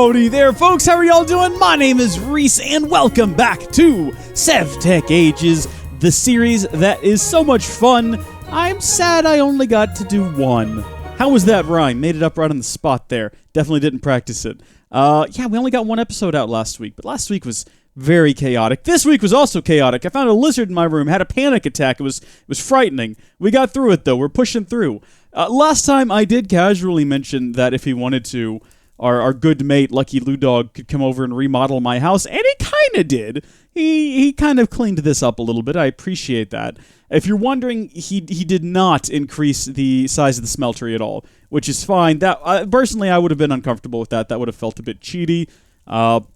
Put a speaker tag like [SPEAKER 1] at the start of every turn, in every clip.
[SPEAKER 1] Howdy there, folks. How are y'all doing? My name is Rees, and welcome back to SevTech Ages, the series that is so much fun. I'm sad I only got to do one. How was that rhyme? Made it up right on the spot there. Definitely didn't practice it. Yeah, we only got one episode out last week, but last week was very chaotic. This week was also chaotic. I found a lizard in my room, had a panic attack. It was frightening. We got through it, though. We're pushing through. Last time, I did casually mention that if he wanted to, our good mate, Lucky Lou Dog, could come over and remodel my house, and he kind of did. He kind of cleaned this up a little bit. I appreciate that. If you're wondering, he did not increase the size of the smeltery at all, which is fine. That personally, I would have been uncomfortable with that. That would have felt a bit cheaty.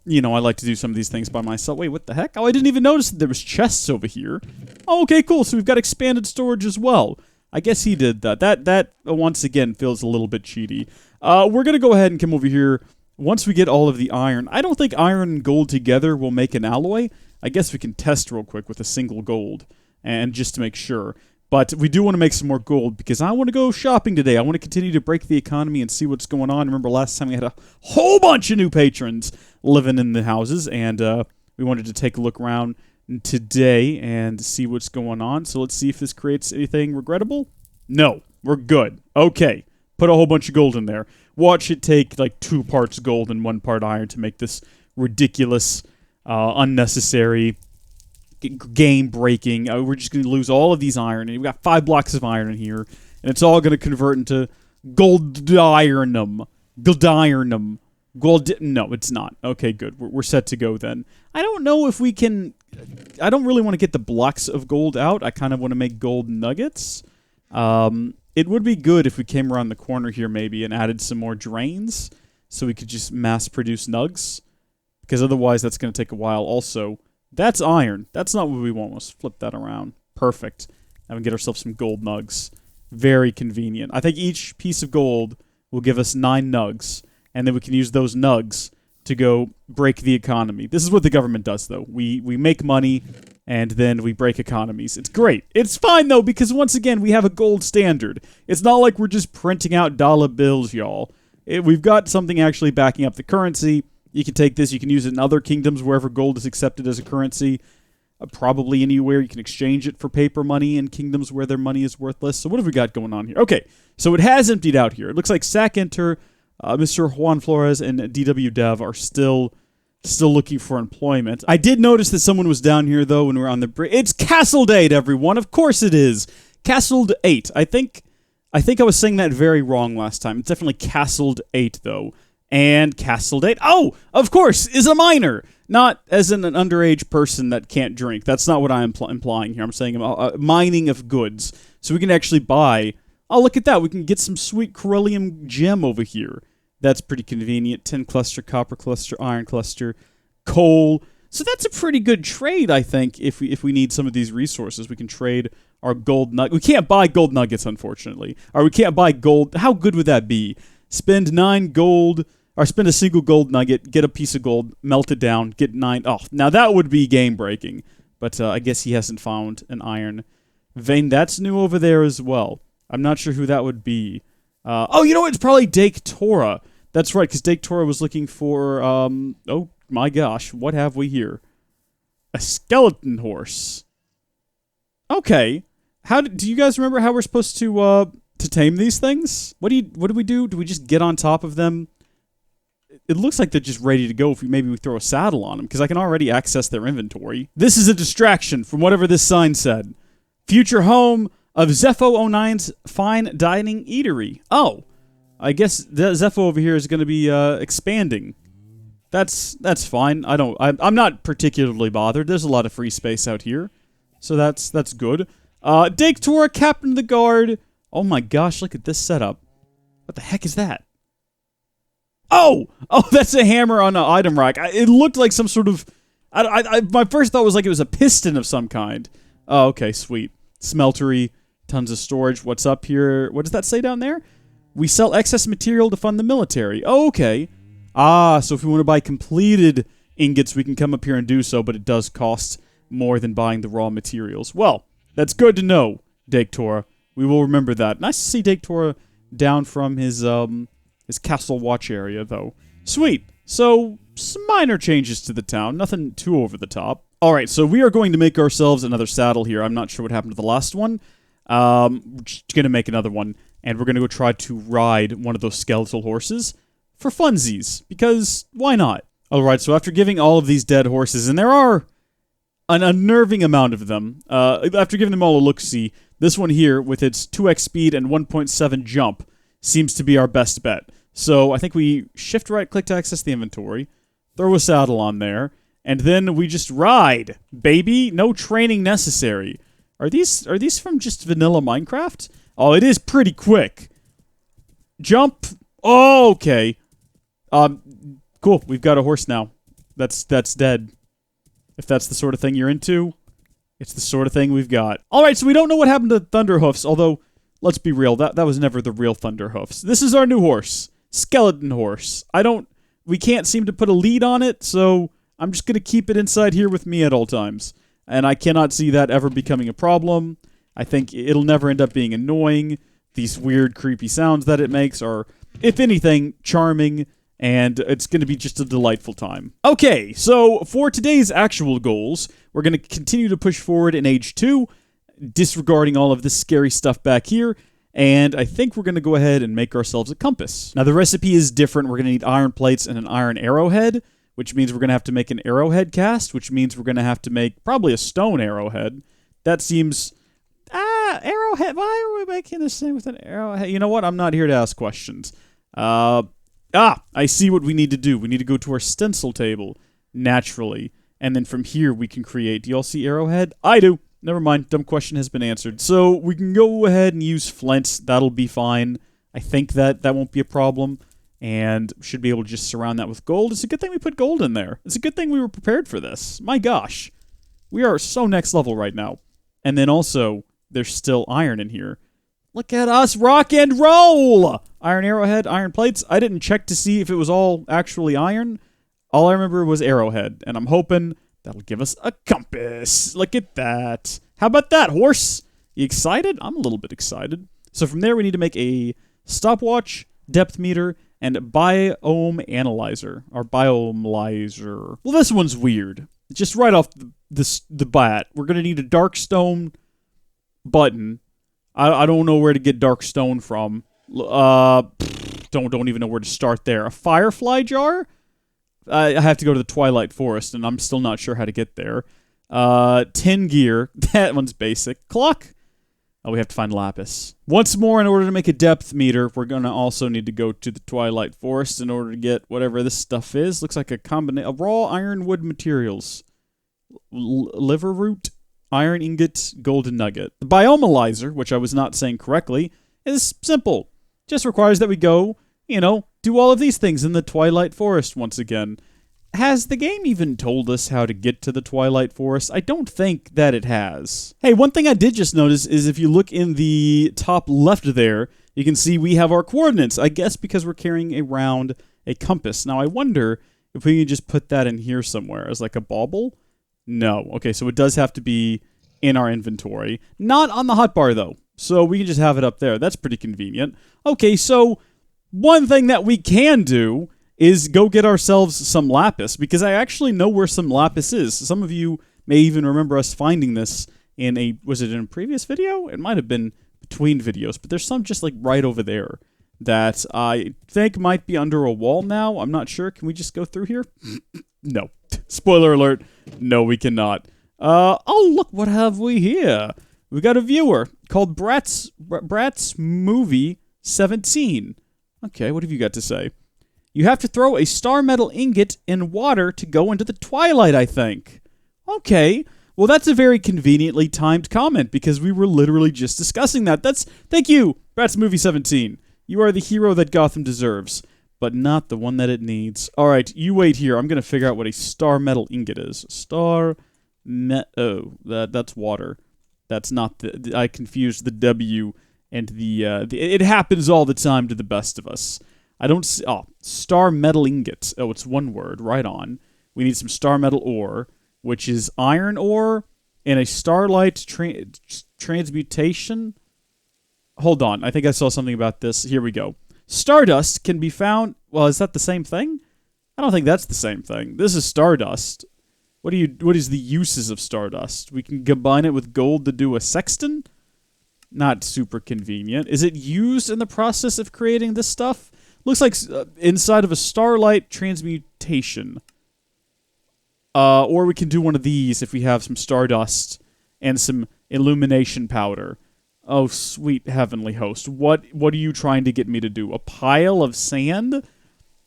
[SPEAKER 1] You know, I like to do some of these things by myself. Wait, what the heck? Oh, I didn't even notice that there was chests over here. Oh, okay, cool. So we've got expanded storage as well. I guess he did that. That once again feels a little bit cheaty. We're going to go ahead and come over here once we get all of the iron. I don't think iron and gold together will make an alloy. I guess we can test real quick with a single gold, and just to make sure. But we do want to make some more gold because I want to go shopping today. I want to continue to break the economy and see what's going on. Remember last time we had a whole bunch of new patrons living in the houses, and we wanted to take a look around today and see what's going on. So let's see if this creates anything regrettable. No, we're good. Okay, put a whole bunch of gold in there. Watch it take like 2 parts gold and 1 part iron to make this ridiculous, unnecessary, game-breaking. We're just going to lose all of these iron. And we've got 5 blocks of iron in here, and it's all going to convert into gold-ironum. Gold-ironum. No, it's not. Okay, good. We're set to go then. I don't know if we can... I don't really want to get the blocks of gold out. I kind of want to make gold nuggets. It would be good if we came around the corner here maybe and added some more drains so we could just mass-produce nugs. Because otherwise that's going to take a while. Also, that's iron. That's not what we want. Let's flip that around. Perfect. And we get ourselves some gold nugs. Very convenient. I think each piece of gold will give us 9 nugs. And then we can use those nugs to go break the economy. This is what the government does, though. We make money, and then we break economies. It's great. It's fine, though, because once again, we have a gold standard. It's not like we're just printing out dollar bills, y'all. We've got something actually backing up the currency. You can take this. You can use it in other kingdoms wherever gold is accepted as a currency. Probably anywhere you can exchange it for paper money in kingdoms where their money is worthless. So what have we got going on here? Okay, so it has emptied out here. It looks like Sack Enter... Mr. Juan Flores and DW Dev are still looking for employment. I did notice that someone was down here, though, when we were on the bridge. It's Castled 8, everyone. Of course it is. Castled 8. I think I was saying that very wrong last time. It's definitely Castled 8, though. And Castled 8, oh, of course, is a miner. Not as an underage person that can't drink. That's not what I'm implying here. I'm saying mining of goods. So we can actually buy... Oh, look at that. We can get some sweet Corellium gem over here. That's pretty convenient. Tin cluster, copper cluster, iron cluster, coal. So that's a pretty good trade, I think, if we need some of these resources. We can trade our gold nuggets. We can't buy gold nuggets, unfortunately. Or we can't buy gold. How good would that be? Spend 9 gold, or spend a single gold nugget, get a piece of gold, melt it down, get 9. Oh, now that would be game-breaking. But I guess he hasn't found an iron vein. That's new over there as well. I'm not sure who that would be. Oh, you know what? It's probably Dake Torah. That's right, because Dake Torah was looking for, oh my gosh, what have we here? A skeleton horse. Okay. Do you guys remember how we're supposed to tame these things? What do we do? Do we just get on top of them? It looks like they're just ready to go if maybe we throw a saddle on them, because I can already access their inventory. This is a distraction from whatever this sign said. Future home of Zepho09's Fine Dining Eatery. Oh, I guess Zepho over here is going to be expanding. That's fine. I'm not particularly bothered. There's a lot of free space out here, so that's good. Dake Torah, Captain of the Guard. Oh my gosh, look at this setup. What the heck is that? Oh, that's a hammer on an item rack. It looked like some sort of... my first thought was like it was a piston of some kind. Oh, okay, sweet. Smeltery, tons of storage. What's up here? What does that say down there? We sell excess material to fund the military. Oh, okay. So if we want to buy completed ingots, we can come up here and do so, but it does cost more than buying the raw materials. Well, that's good to know, Dake Torah. We will remember that. Nice to see Dake Torah down from his castle watch area, though. Sweet. So, some minor changes to the town. Nothing too over the top. Alright, so we are going to make ourselves another saddle here. I'm not sure what happened to the last one. We're just going to make another one. And we're going to go try to ride one of those skeletal horses for funsies. Because, why not? Alright, so after giving all of these dead horses, and there are an unnerving amount of them, after giving them all a look-see, this one here, with its 2x speed and 1.7 jump, seems to be our best bet. So I think we shift right-click to access the inventory, throw a saddle on there, and then we just ride, baby. No training necessary. Are these from just vanilla Minecraft? Oh, it is pretty quick. Jump. Oh, okay. Cool. We've got a horse now. That's dead. If that's the sort of thing you're into, it's the sort of thing we've got. All right, so we don't know what happened to Thunderhoofs, although let's be real, that was never the real Thunderhoofs. This is our new horse, Skeleton Horse. We can't seem to put a lead on it, so I'm just gonna keep it inside here with me at all times. And I cannot see that ever becoming a problem. I think it'll never end up being annoying. These weird, creepy sounds that it makes are, if anything, charming, and it's going to be just a delightful time. Okay, so for today's actual goals, we're going to continue to push forward in Age 2, disregarding all of this scary stuff back here, and I think we're going to go ahead and make ourselves a compass. Now, the recipe is different. We're going to need iron plates and an iron arrowhead, which means we're going to have to make an arrowhead cast, which means we're going to have to make probably a stone arrowhead. That seems... arrowhead. Why are we making this thing with an arrowhead? You know what? I'm not here to ask questions. I see what we need to do. We need to go to our stencil table, naturally. And then from here, we can create... Do y'all see arrowhead? I do. Never mind. Dumb question has been answered. So we can go ahead and use flint. That'll be fine. I think that won't be a problem. And should be able to just surround that with gold. It's a good thing we put gold in there. It's a good thing we were prepared for this. My gosh. We are so next level right now. And then also... There's still iron in here. Look at us rock and roll! Iron arrowhead, iron plates. I didn't check to see if it was all actually iron. All I remember was arrowhead, and I'm hoping that'll give us a compass. Look at that. How about that, horse? You excited? I'm a little bit excited. So from there, we need to make a stopwatch, depth meter, and biome analyzer, or biomelizer. Well, this one's weird. Just right off the bat, we're going to need a dark stone button. I don't know where to get dark stone from. Don't even know where to start there. A firefly jar? I have to go to the Twilight Forest, and I'm still not sure how to get there. 10 gear. That one's basic. Clock? Oh, we have to find lapis. Once more, in order to make a depth meter, we're going to also need to go to the Twilight Forest in order to get whatever this stuff is. Looks like a combination of raw ironwood materials. Liver root? Iron ingot, golden nugget. The biomelizer, which I was not saying correctly, is simple. Just requires that we go, do all of these things in the Twilight Forest once again. Has the game even told us how to get to the Twilight Forest? I don't think that it has. Hey, one thing I did just notice is if you look in the top left there, you can see we have our coordinates. I guess because we're carrying around a compass. Now, I wonder if we can just put that in here somewhere as like a bauble. No. Okay, so it does have to be in our inventory. Not on the hotbar, though. So we can just have it up there. That's pretty convenient. Okay, so one thing that we can do is go get ourselves some lapis, because I actually know where some lapis is. Some of you may even remember us finding this in a... Was it in a previous video? It might have been between videos, but there's some just like right over there that I think might be under a wall now. I'm not sure. Can we just go through here? No. Spoiler alert. No, we cannot. Oh, look, what have we here? We got a viewer called Brat's Movie 17. Okay, what have you got to say? You have to throw a star metal ingot in water to go into the twilight, I think. Okay. Well, that's a very conveniently timed comment because we were literally just discussing that. Thank you, Brat's Movie 17. You are the hero that Gotham deserves, but not the one that it needs. All right, you wait here. I'm going to figure out what a star metal ingot is. That's water. That's not the... I confused the W and the... It happens all the time to the best of us. I don't see... Oh, star metal ingot. Oh, it's one word. Right on. We need some star metal ore, which is iron ore in a starlight transmutation. Hold on. I think I saw something about this. Here we go. Stardust can be found... Well, is that the same thing? I don't think that's the same thing. This is stardust. What is the uses of stardust? We can combine it with gold to do a sexton? Not super convenient. Is it used in the process of creating this stuff? Looks like inside of a starlight transmutation. Or we can do one of these if we have some stardust and some illumination powder. Oh, sweet heavenly host. What are you trying to get me to do? A pile of sand?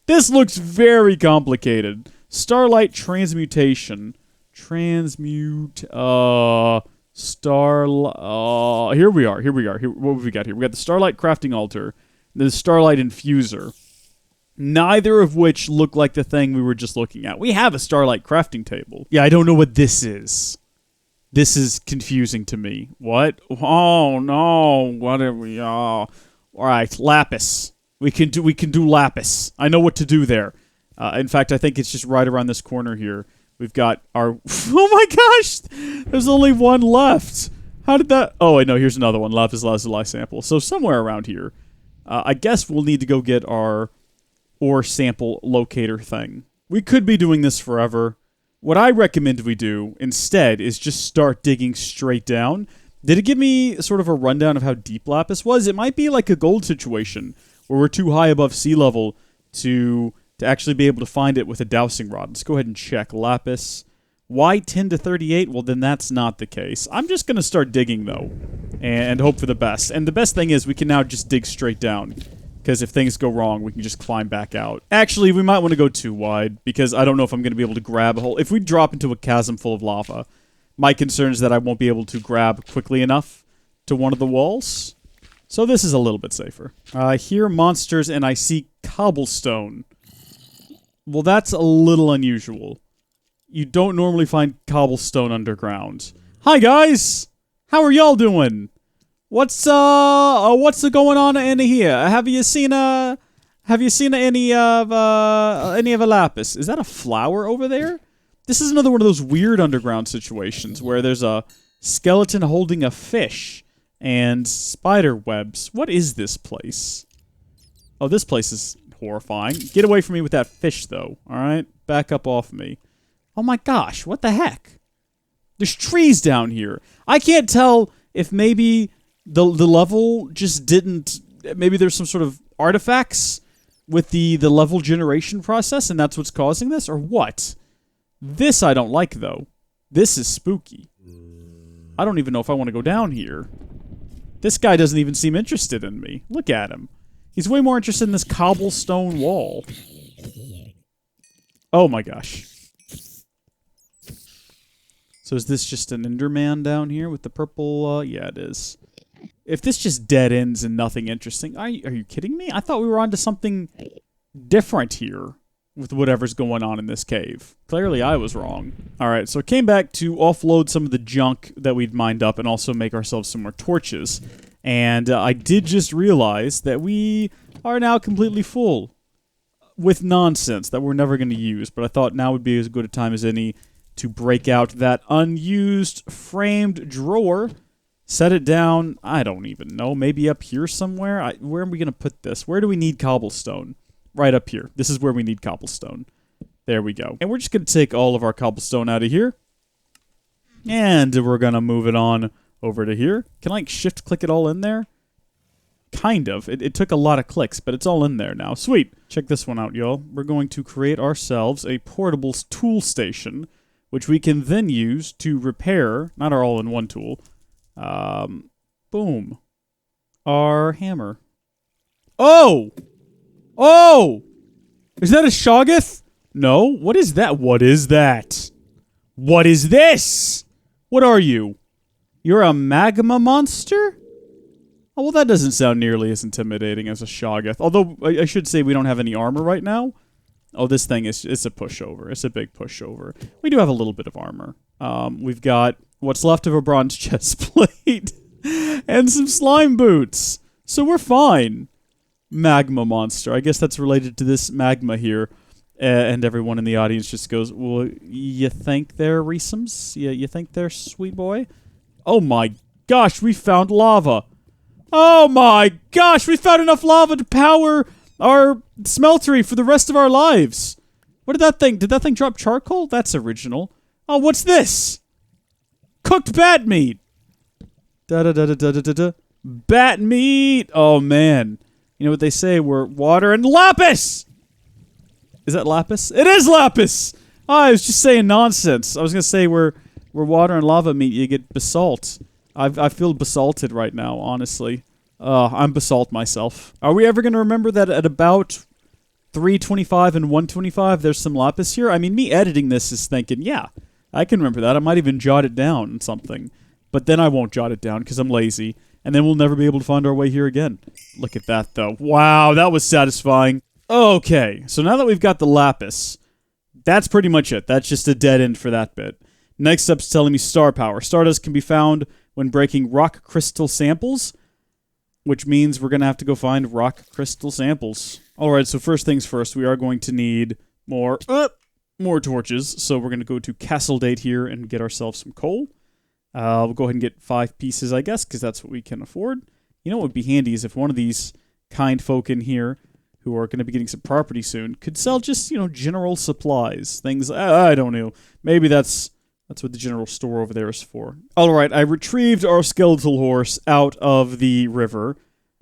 [SPEAKER 1] This looks very complicated. Starlight transmutation. Here we are. What have we got here? We got the Starlight crafting altar, the Starlight infuser. Neither of which look like the thing we were just looking at. We have a Starlight crafting table. Yeah, I don't know what this is. This is confusing to me. What? Oh no! What are we? All right, lapis. We can do lapis. I know what to do there. In fact, I think it's just right around this corner here. We've got our... Oh my gosh! There's only one left. How did that... Oh, I know. Here's another one. Lapis lazuli sample. So somewhere around here. I guess we'll need to go get our ore sample locator thing. We could be doing this forever. What I recommend we do instead is just start digging straight down. Did it give me sort of a rundown of how deep lapis was? It might be like a gold situation where we're too high above sea level to actually be able to find it with a dowsing rod. Let's go ahead and check. Lapis. Why 10 to 38? Well, then that's not the case. I'm just going to start digging, though, and hope for the best. And the best thing is we can now just dig straight down, because if things go wrong, we can just climb back out. Actually, we might want to go too wide, because I don't know if I'm going to be able to grab a hole. If we drop into a chasm full of lava, my concern is that I won't be able to grab quickly enough to one of the walls. So this is a little bit safer. I hear monsters, and I see cobblestone. Well, that's a little unusual. You don't normally find cobblestone underground. Hi, guys! How are y'all doing? What's going on in here? Have you seen any of a lapis? Is that a flower over there? This is another one of those weird underground situations where there's a skeleton holding a fish and spider webs. What is this place? Oh, this place is horrifying. Get away from me with that fish, though. Alright? Back up off me. Oh my gosh, what the heck? There's trees down here. I can't tell if maybe the level just didn't... Maybe there's some sort of artifacts with the level generation process, and that's what's causing this, or what? This I don't like, though. This is spooky. I don't even know if I want to go down here. This guy doesn't even seem interested in me. Look at him. He's way more interested in this cobblestone wall. Oh my gosh. So is this just an Enderman down here with the purple, yeah, it is. If this just dead ends and nothing interesting, are you kidding me? I thought we were onto something different here with whatever's going on in this cave. Clearly I was wrong. Alright, so I came back to offload some of the junk that we'd mined up and also make ourselves some more torches. And I did just realize that we are now completely full with nonsense that we're never going to use. But I thought now would be as good a time as any to break out that unused framed drawer, set it down, I don't even know, maybe up here somewhere? Where are we going to put this? Where do we need cobblestone? Right up here. This is where we need cobblestone. There we go. And we're just going to take all of our cobblestone out of here. And we're going to move it on over to here. Can I shift-click it all in there? Kind of. It took a lot of clicks, but it's all in there now. Sweet. Check this one out, y'all. We're going to create ourselves a portable tool station, which we can then use to repair, not our all-in-one tool, boom, our hammer. Oh! Oh! Is that a Shoggoth? No. What is that? What is that? What is this? What are you? You're a magma monster? Oh, well, that doesn't sound nearly as intimidating as a Shoggoth. Although, I should say we don't have any armor right now. Oh, this thing is a pushover. It's a big pushover. We do have a little bit of armor. We've got what's left of a bronze chest plate and some slime boots. So we're fine. Magma monster. I guess that's related to this magma here. And everyone in the audience just goes, well, you think they're Reesums? You think they're sweet boy? Oh my gosh, we found lava. Oh my gosh, we found enough lava to power our smeltery for the rest of our lives. What did that thing drop charcoal? That's original. Oh, what's this? Cooked bat meat. Da-da-da-da-da-da-da. Bat meat. Oh, man. You know what they say? We're water and lapis. Is that lapis? It is lapis. Oh, I was just saying nonsense. I was going to say we're water and lava meat. You get basalt. I feel basalted right now, honestly. I'm basalt myself. Are we ever going to remember that at about 325 and 125 there's some lapis here? I mean, me editing this is thinking, yeah, I can remember that. I might even jot it down in something. But then I won't jot it down because I'm lazy. And then we'll never be able to find our way here again. Look at that, though. Wow, that was satisfying. Okay, so now that we've got the lapis, that's pretty much it. That's just a dead end for that bit. Next up's telling me star power. Stardust can be found when breaking rock crystal samples, which means we're going to have to go find rock crystal samples. Alright, so first things first, we are going to need more torches. So we're going to go to Castle Date here and get ourselves some coal. We'll go ahead and get 5 pieces, I guess, because that's what we can afford. You know what would be handy is if one of these kind folk in here, who are going to be getting some property soon, could sell just, you know, general supplies. Things, I don't know. Maybe that's what the general store over there is for. Alright, I retrieved our skeletal horse out of the river,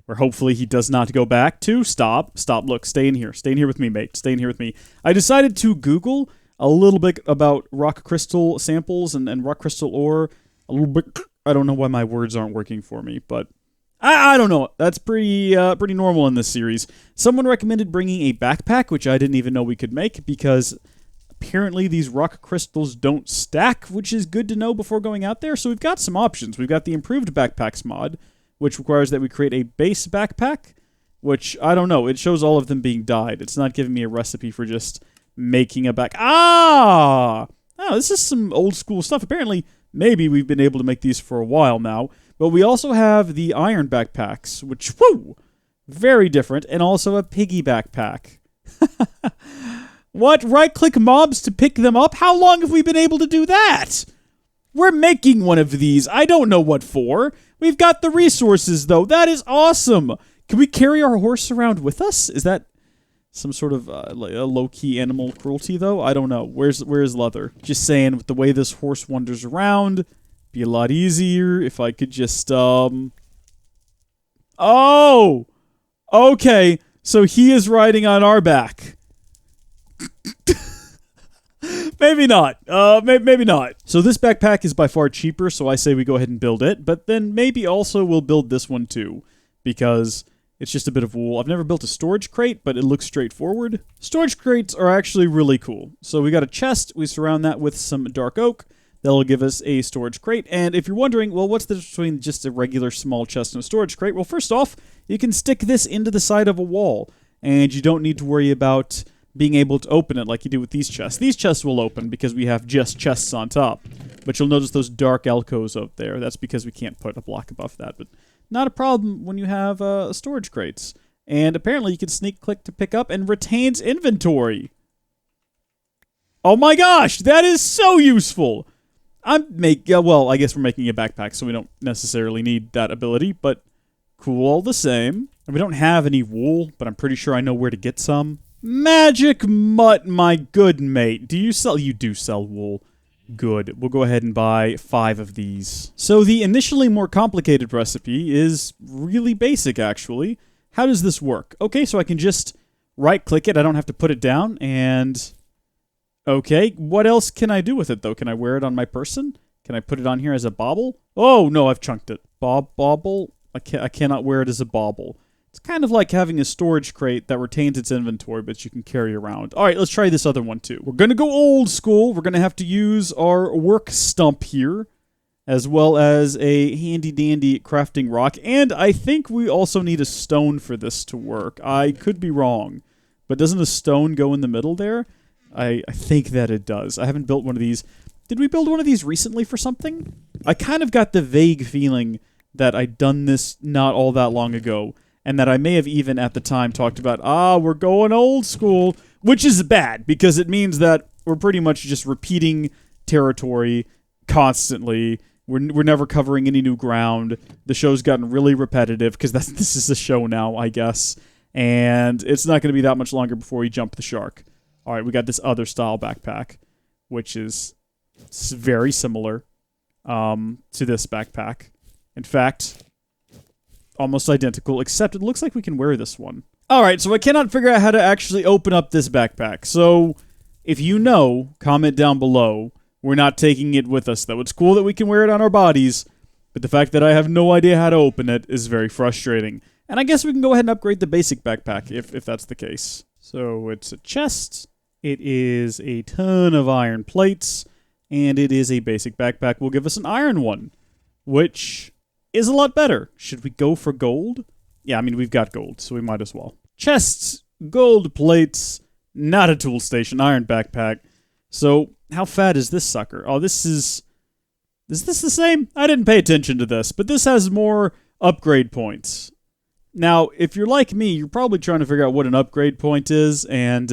[SPEAKER 1] where hopefully he does not go back to. Stop, look, stay in here. Stay in here with me, mate. Stay in here with me. I decided to Google a little bit about rock crystal samples and rock crystal ore. A little bit. I don't know why my words aren't working for me, but I don't know. That's pretty normal in this series. Someone recommended bringing a backpack, which I didn't even know we could make, because apparently these rock crystals don't stack, which is good to know before going out there. So we've got some options. We've got the improved backpacks mod, which requires that we create a base backpack, which, I don't know. It shows all of them being dyed. It's not giving me a recipe for just making a back... Oh, this is some old school stuff. Apparently, maybe we've been able to make these for a while now. But we also have the iron backpacks, which, whoo, very different, and also a piggy backpack. What? Right-click mobs to pick them up? How long have we been able to do that? We're making one of these. I don't know what for. We've got the resources, though. That is awesome. Can we carry our horse around with us? Is that some sort of a low-key animal cruelty, though? I don't know. Where's Leather? Just saying, with the way this horse wanders around, be a lot easier if I could just, Oh! Okay, so he is riding on our back. Maybe not. Maybe not. So this backpack is by far cheaper, so I say we go ahead and build it. But then maybe also we'll build this one too, because it's just a bit of wool. I've never built a storage crate, but it looks straightforward. Storage crates are actually really cool. So we got a chest. We surround that with some dark oak. That'll give us a storage crate. And if you're wondering, well, what's the difference between just a regular small chest and a storage crate? Well, first off, you can stick this into the side of a wall, and you don't need to worry about being able to open it like you do with these chests. These chests will open because we have just chests on top. But you'll notice those dark alcoves out there. That's because we can't put a block above that. But not a problem when you have storage crates. And apparently you can sneak click to pick up and retains inventory. Oh my gosh, that is so useful! Well, I guess we're making a backpack, so we don't necessarily need that ability, but cool all the same. And we don't have any wool, but I'm pretty sure I know where to get some. Magic mutt, my good mate. Do you sell? You do sell wool. Good. We'll go ahead and buy 5 of these. So the initially more complicated recipe is really basic, actually. How does this work? Okay, so I can just right-click it. I don't have to put it down, and... Okay, what else can I do with it, though? Can I wear it on my person? Can I put it on here as a bauble? Oh, no, I've chunked it. Bauble? I cannot wear it as a bauble. It's kind of like having a storage crate that retains its inventory, but you can carry around. All right, let's try this other one, too. We're going to go old school. We're going to have to use our work stump here, as well as a handy-dandy crafting rock. And I think we also need a stone for this to work. I could be wrong, but doesn't a stone go in the middle there? I think that it does. I haven't built one of these. Did we build one of these recently for something? I kind of got the vague feeling that I'd done this not all that long ago, and that I may have even at the time talked about, we're going old school, which is bad, because it means that we're pretty much just repeating territory constantly. We're never covering any new ground. The show's gotten really repetitive, because this is the show now, I guess, and it's not going to be that much longer before we jump the shark. All right, we got this other style backpack, which is very similar to this backpack. In fact, almost identical, except it looks like we can wear this one. All right, so I cannot figure out how to actually open up this backpack. So if you know, comment down below. We're not taking it with us, though. It's cool that we can wear it on our bodies, but the fact that I have no idea how to open it is very frustrating. And I guess we can go ahead and upgrade the basic backpack if that's the case. So it's a chest. It is a ton of iron plates. And it is a basic backpack. Will give us an iron one, which is a lot better. Should we go for gold? Yeah, I mean, we've got gold, so we might as well. Chests, gold plates, not a tool station, iron backpack. So how fat is this sucker? Oh, this is this the same? I didn't pay attention to this, but this has more upgrade points. Now, if you're like me, you're probably trying to figure out what an upgrade point is, and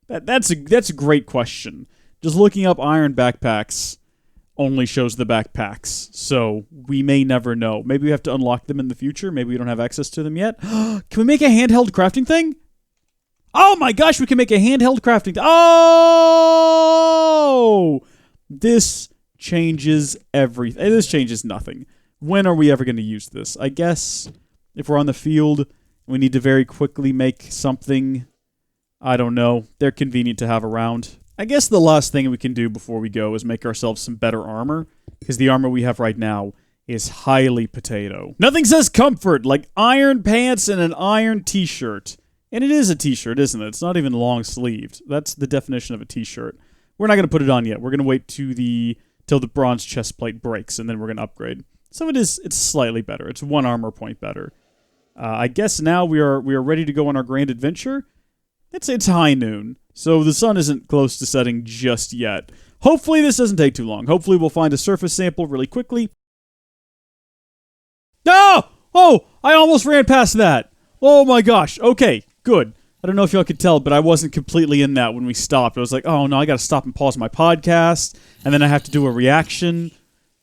[SPEAKER 1] that's a great question. Just looking up iron backpacks only shows the backpacks, so we may never know. Maybe we have to unlock them in the future. Maybe we don't have access to them yet. Can we make a handheld crafting thing? Oh my gosh, we can make a handheld crafting thing. Oh! This changes everything. This changes nothing. When are we ever going to use this? I guess if we're on the field, we need to very quickly make something. I don't know. They're convenient to have around. I guess the last thing we can do before we go is make ourselves some better armor, because the armor we have right now is highly potato. Nothing says comfort like iron pants and an iron t-shirt. And it is a t-shirt, isn't it? It's not even long-sleeved. That's the definition of a t-shirt. We're not going to put it on yet. We're going to wait till the bronze chest plate breaks, and then we're going to upgrade. So it's slightly better. It's 1 armor point better. I guess now we are ready to go on our grand adventure. It's high noon, so the sun isn't close to setting just yet. Hopefully this doesn't take too long. Hopefully we'll find a surface sample really quickly. No! Oh! I almost ran past that! Oh my gosh. Okay, good. I don't know if y'all could tell, but I wasn't completely in that when we stopped. I was like, oh no, I gotta stop and pause my podcast, and then I have to do a reaction.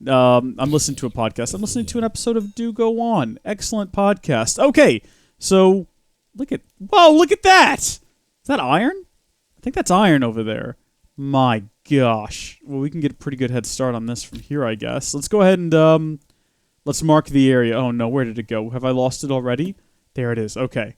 [SPEAKER 1] I'm listening to a podcast. I'm listening to an episode of Do Go On. Excellent podcast. Okay, so look at that! Is that iron? I think that's iron over there. My gosh. Well, we can get a pretty good head start on this from here, I guess. Let's go ahead and, let's mark the area. Oh, no, where did it go? Have I lost it already? There it is. Okay.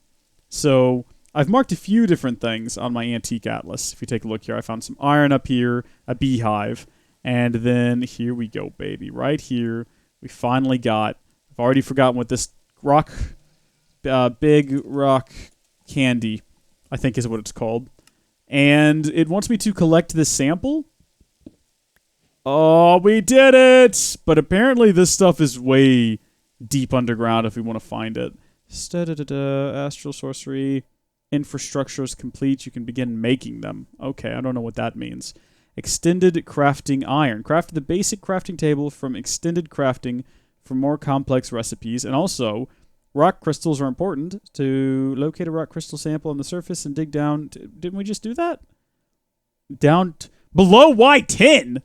[SPEAKER 1] So, I've marked a few different things on my antique atlas. If you take a look here, I found some iron up here, a beehive, and then here we go, baby. Right here, we finally got, I've already forgotten what this big rock candy, I think is what it's called. And it wants me to collect this sample. Oh, we did it! But apparently this stuff is way deep underground if we want to find it. Astral sorcery. Infrastructure is complete. You can begin making them. Okay, I don't know what that means. Extended crafting iron. Craft the basic crafting table from extended crafting for more complex recipes. And also, rock crystals are important. To locate a rock crystal sample on the surface and dig down. Didn't we just do that? Down below Y10?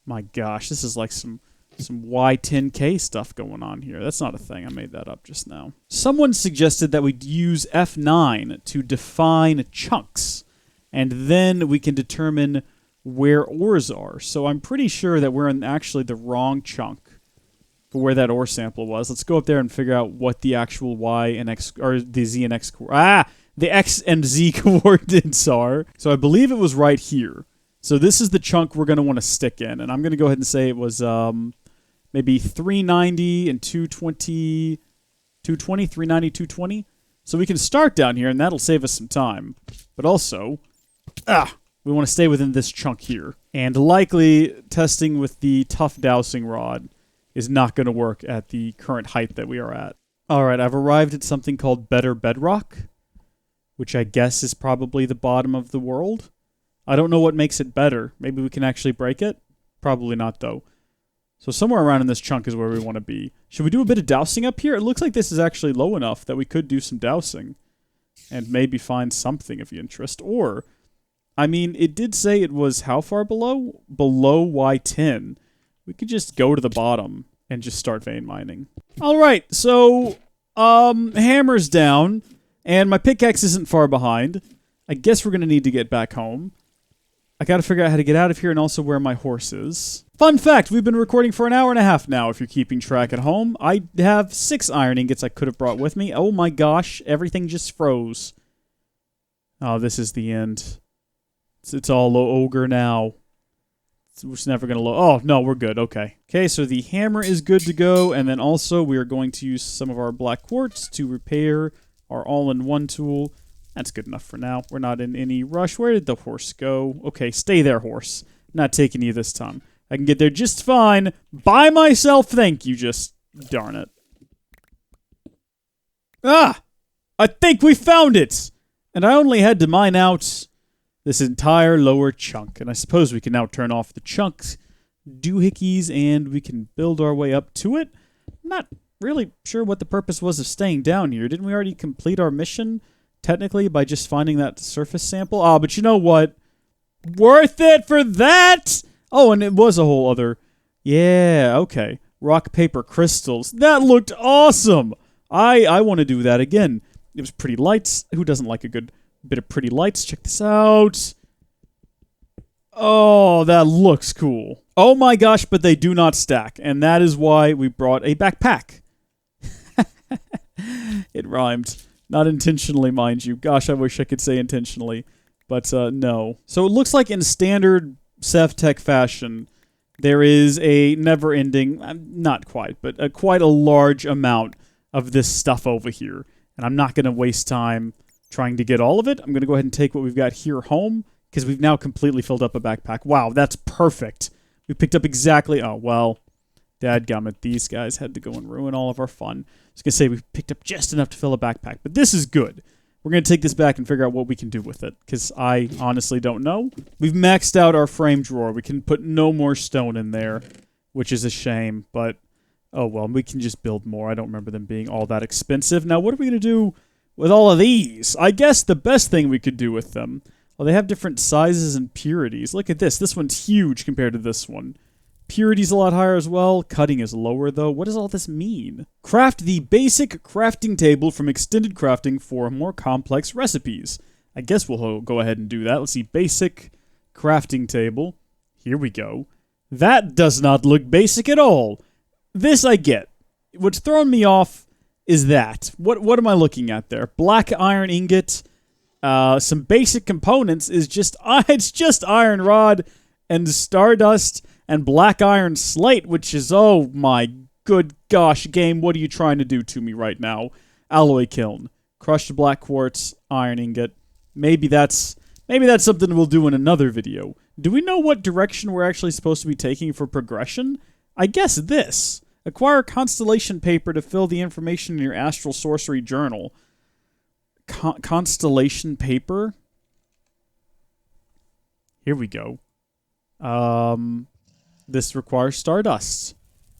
[SPEAKER 1] My gosh, this is like some Y10K stuff going on here. That's not a thing. I made that up just now. Someone suggested that we use F9 to define chunks, and then we can determine where ores are. So I'm pretty sure that we're in actually the wrong chunk for where that ore sample was. Let's go up there and figure out what the actual Y and X, or the Z and X, the X and Z coordinates are. So I believe it was right here. So this is the chunk we're going to want to stick in, and I'm going to go ahead and say it was maybe 390 and 220, 390, 220. So we can start down here, and that'll save us some time. But also, we want to stay within this chunk here. And likely, testing with the tough dowsing rod is not going to work at the current height that we are at. Alright, I've arrived at something called Better Bedrock, which I guess is probably the bottom of the world. I don't know what makes it better. Maybe we can actually break it? Probably not, though. So somewhere around in this chunk is where we want to be. Should we do a bit of dowsing up here? It looks like this is actually low enough that we could do some dowsing and maybe find something of interest. Or, I mean, it did say it was how far below? Below Y10. We could just go to the bottom and just start vein mining. Alright, so, hammer's down, and my pickaxe isn't far behind. I guess we're going to need to get back home. I got to figure out how to get out of here and also where my horse is. Fun fact, we've been recording for an hour and a half now, if you're keeping track at home. I have 6 iron ingots I could have brought with me. Oh my gosh, everything just froze. Oh, this is the end. It's all ogre now. It's never going to load. Oh, no, we're good. Okay. Okay, so the hammer is good to go, and then also we are going to use some of our black quartz to repair our all-in-one tool. That's good enough for now. We're not in any rush. Where did the horse go? Okay, stay there, horse. Not taking you this time. I can get there just fine by myself. Thank you, just darn it. Ah! I think we found it! And I only had to mine out this entire lower chunk. And I suppose we can now turn off the chunks doohickeys and we can build our way up to it. I'm not really sure what the purpose was of staying down here. Didn't we already complete our mission? Technically, by just finding that surface sample. Ah, but you know what? Worth it for that! Oh, and it was a whole other... Yeah, okay. Rock, paper, crystals. That looked awesome! I want to do that again. It was pretty lights. Who doesn't like a good bit of pretty lights? Check this out. Oh, that looks cool. Oh my gosh, but they do not stack. And that is why we brought a backpack. It rhymed. Not intentionally, mind you. Gosh, I wish I could say intentionally. But no. So it looks like in standard SevTech fashion, there is a never-ending, not quite, but quite a large amount of this stuff over here. And I'm not going to waste time trying to get all of it. I'm going to go ahead and take what we've got here home, because we've now completely filled up a backpack. Wow, that's perfect. We picked up exactly... Oh, well, dadgummit, these guys had to go and ruin all of our fun. I was going to say we picked up just enough to fill a backpack, but this is good. We're going to take this back and figure out what we can do with it, because I honestly don't know. We've maxed out our frame drawer. We can put no more stone in there, which is a shame, but oh well, we can just build more. I don't remember them being all that expensive. Now, what are we going to do with all of these? I guess the best thing we could do with them, well, they have different sizes and purities. Look at this. This one's huge compared to this one. Purity's a lot higher as well. Cutting is lower, though. What does all this mean? Craft the basic crafting table from extended crafting for more complex recipes. I guess we'll go ahead and do that. Let's see. Basic crafting table. Here we go. That does not look basic at all. This I get. What's throwing me off is that. What am I looking at there? Black iron ingot. Some basic components is just... it's just iron rod and stardust and black iron slate, which is, oh my good gosh, game, what are you trying to do to me right now? Alloy kiln, crushed black quartz, iron ingot. Maybe that's something we'll do in another video. Do we know what direction we're actually supposed to be taking for progression? I guess this. Acquire constellation paper to fill the information in your astral sorcery journal. Constellation paper? Here we go. This requires stardust.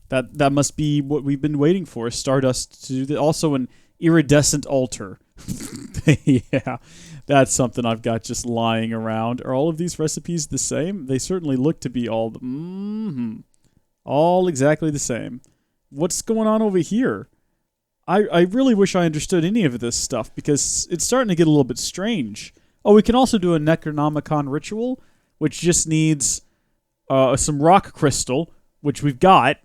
[SPEAKER 1] That must be what we've been waiting for. Stardust to do that. Also an iridescent altar. Yeah, that's something I've got just lying around. Are all of these recipes the same? They certainly look to be all... all exactly the same. What's going on over here? I really wish I understood any of this stuff, because it's starting to get a little bit strange. Oh, we can also do a Necronomicon ritual, which just needs... some rock crystal, which we've got,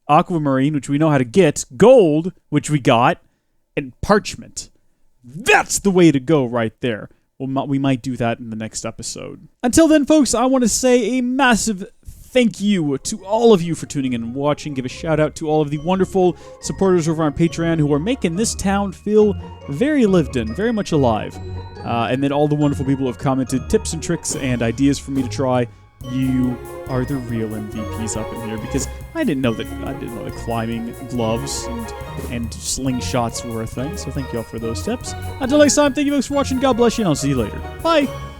[SPEAKER 1] aquamarine, which we know how to get, gold, which we got, and parchment. That's the way to go right there. Well, we might do that in the next episode. Until then, folks, I want to say a massive thank you to all of you for tuning in and watching. Give a shout out to all of the wonderful supporters over on Patreon who are making this town feel very lived in, very much alive. And then all the wonderful people who have commented tips and tricks and ideas for me to try. You are the real MVPs up in here, because I didn't know that climbing gloves and slingshots were a thing. So thank you all for those tips. Until next time, thank you folks for watching. God bless you, and I'll see you later. Bye.